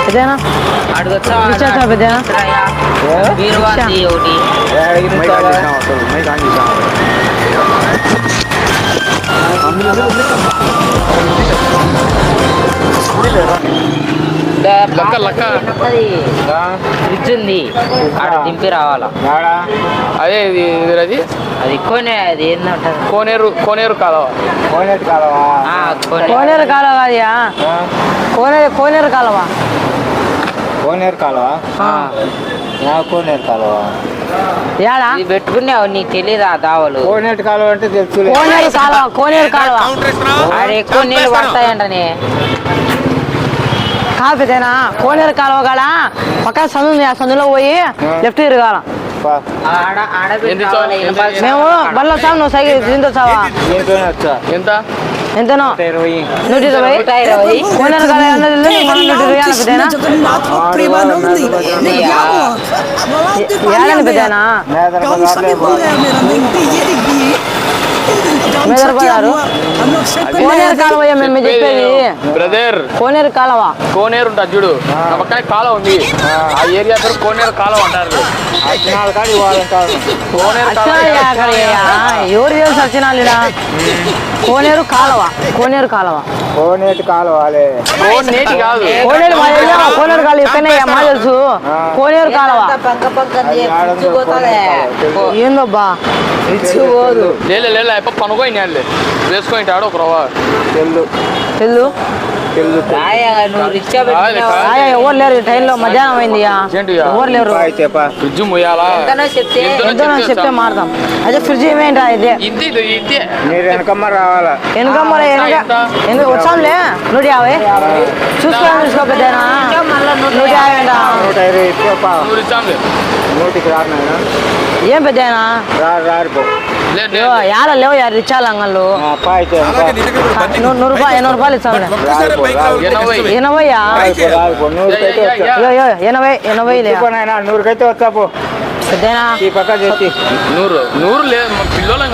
పెద్దనా అడగొచ్చా పెద్దనా బీరువాది ఒకటి ఫ్రిడ్జ్ ఉంది ఆడ దింపి రావాలా అదే ఇది అది అది ఎక్కువనే అది ఏంటంటారు కోనేరు కాలవ కోనేరు కాలవ కోనేరు కాలవ కోనేరు కాలవ కోనేరు కాలవ ఇది పెట్టుకున్నావు నీకు తెలియదా దావలు కోనేరు కాలువ అంటే తెలుసు కోనేరు కాలవ ఆడ ఎక్కువ నీళ్ళు పడతాయంటనే కాదు పెద్దనా కోనేరు కాలువ కాడ పక్కన సందు ఉంది ఆ సందులో పోయి లెఫ్ట్ తిరగాల మేము బల్ల వచ్చాము నువ్వు సైకిల్ దీంతో వచ్చావా ఎంతనో 120 కోనేరు కాలువ 120 పెద్దనా కోనేరు కాలువ మేము చెప్పేది బ్రదర్ కోనేరు కాలువ కోనేరు ఉంటుంది చూడు పక్కన కాలువ ఉంది ఆ ఏరియా పేరు కోనేరు కాలువ అంటారు ఎవరు తెలుసు వచ్చినా కోనేరు కాలువ కోనేరు కాలువ కోనేటి కాలువ కోనేటి కాదు కోనేరు కోనేరు కాలువ ఎక్కడయ్యా మా తెలుసు కోనేరు కాలువ ఏందబ్బా లేలే పనుకోయి వేసుకొని ఆడు ఒక రవ్వ తెల్లు ఎవరు లేరు ట్రైన్లో మధ్యాహ్నం అయింది ఎవరు లేరు ఫ్రిడ్జ్ ముయ్యాలా ఎంతో చెప్తే మారుతాం అదే ఫ్రిడ్జ్ ఏమేంటా ఇదే వెనకమ్మ రావాలా వెనకమ్మ వచ్చాంలే 150 చూసుకో పెద్దనా 150 నూటికి రాను ఏం పెద్దనా రారు యాడ లేవు యారు ఇచ్చాలి అంగళ్ళు 100 రూపాయలు ఇచ్చాంలే 100 కైతే వచ్చాపు పెద్దనా ఈ పక్క చేసి 100 లేదు పిల్లలు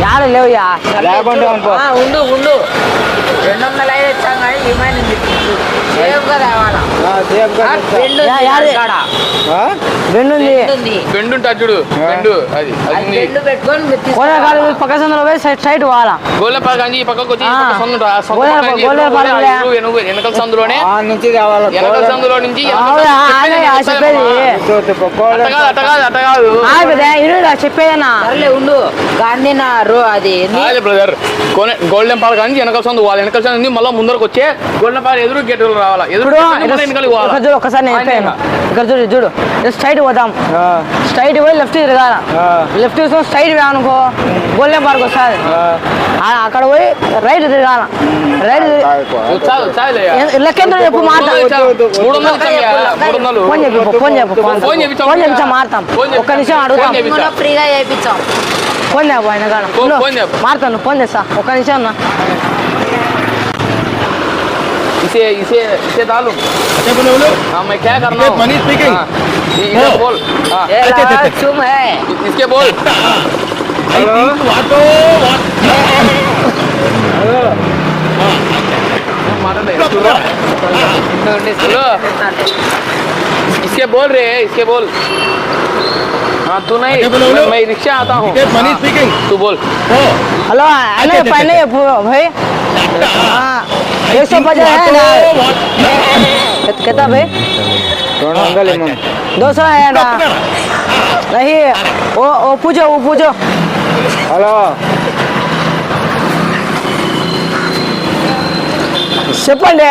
యాడ లేవుయా లేకుండా ఉండు 205 వచ్చాం కానీ ఏమైంది బెండు ఉంటుంది చూడు బెండు అది పక్క సందులో పోయి సైడ్ పోవాలా గోల్లపాక ఈ పక్కకు వచ్చి వెనకల సందులోనే నుంచి రావాలా వెనకల సందులో నుంచి చెప్పేదన్నా ఉండు గాంధీ అది బ్రదర్ గోల్డెన్ పార్క్ నుంచి వెనకల సందు పోవాలి వెనకల సందు మళ్ళీ ముందరకు వచ్చే గోల్డెన్ పార్క్ ఎదురు గేట్ రావాలా ఒకసారి నేను ఇక్కడ చూడు స్ట్రైట్ పోదాం స్ట్రైట్ పోయి లెఫ్ట్ తిరగాల లెఫ్ట్ తీసుకొని స్ట్రైట్ అనుకో గోల్డెన్ పార్క్ వస్తుంది అక్కడ పోయి రైట్ తిరగాల రైట్ లెక్కెంత చెప్పు ఫోన్ చెప్పి మారుతాం ఒక్క నిమిషం అడుగుతాం ఫ్రీగా చేయించాం ఫోన్ చెప్పు ఆయన కాడ మారుతాను ఫోన్ చేస్తా ఒక్క నిమిషం అన్న इसे डालूं हाँ मैं क्या करना हूँ मनी स्पीकिंग इसे बोल चुम है इसके बोल इसके बोल रहे हैं इसके बोल हाँ तू नहीं मैं रिक्शा आता हूँ मनी स्पीकिंग तू बोल हेलो पहले भाई 150 है ना कितना भाई 200 है ना नहीं वो पूछो हेलो చెప్పండి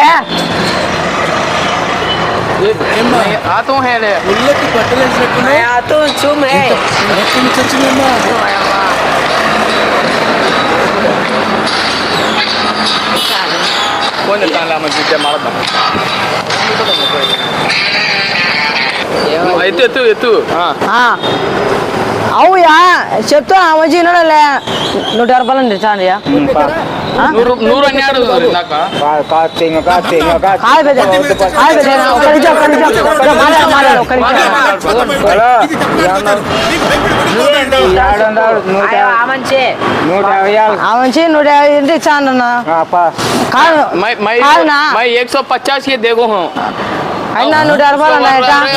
आता हूँ है मैं आता हूँ चुम है फोन ఎత్తు అవుయా చెప్తా మంచి వినడలే 150 రూపాయలు అండి చాండియా నూరు అన్నాడు ఇందాక కాదు కాదు పెద్ద ఒక్క నిమిషం మాట్లాడు ఒక్క నిమిషం హలో ఆ మంచి 150 ఆ మంచి 150 ఇంటి ఇచ్చాను అన్న కాదు కాదునా मैं 150 के देखो हूँ అయినా 150 రూపాయలు అన్నా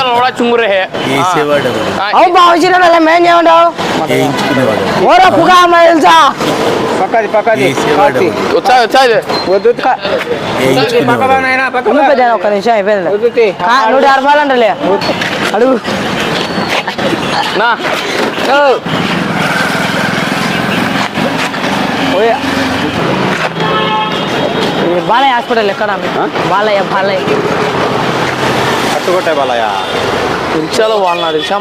लोड़ा चुंग रहे हैं అవు బాగుంచిన మేం చేయమంటావు ఓరా పుగా అమ్మాయి తెలుసా పక్కది వచ్చా వద్దు పక్కనైనా ఉంది పెద్ద ఒక్క నిమిషం అయిపోయింది వద్దు 150 రూపాయలు అంటలే అడుగు నా బాలయ్య హాస్పిటల్ ఎక్కడ బాలయ్య కట్టుకొట్టే బాలయ్య రిక్షాలో వాళ్ళ రిక్షా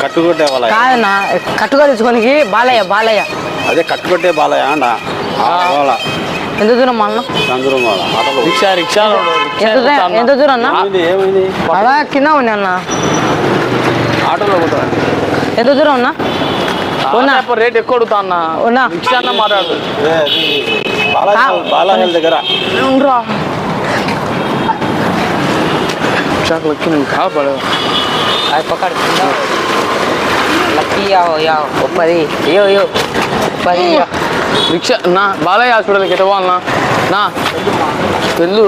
కట్టుకొట్టే బాలయ్య కాదన్నా కట్టుగా తెచ్చుకోనికి బాలయ్య అదే కట్టుకొట్టే బాలయ్య అంట ఎంత దూరం మళ్ళీ రిక్షాలో ఎంత దూరం అన్న ఏమైంది అలా కింద ఉంది అన్న ఆటోలో పోతా ఎంత దూరం ఉన్నా ఉన్నా రేట్ ఎక్కువ అడుగుతా అన్న ఉన్నా రిక్షా అన్న మాట్లాడు బాలయ్య దగ్గర ఉండరా రిక్షాకు లక్కి నువ్వు కాపాడు అది పక్కన లక్కీ యావ్ 10 యో 10 రిక్షా నా బాలయ్య హాస్పిటల్కి ఎట్ట పోవాలన్నా నా వెళ్ళు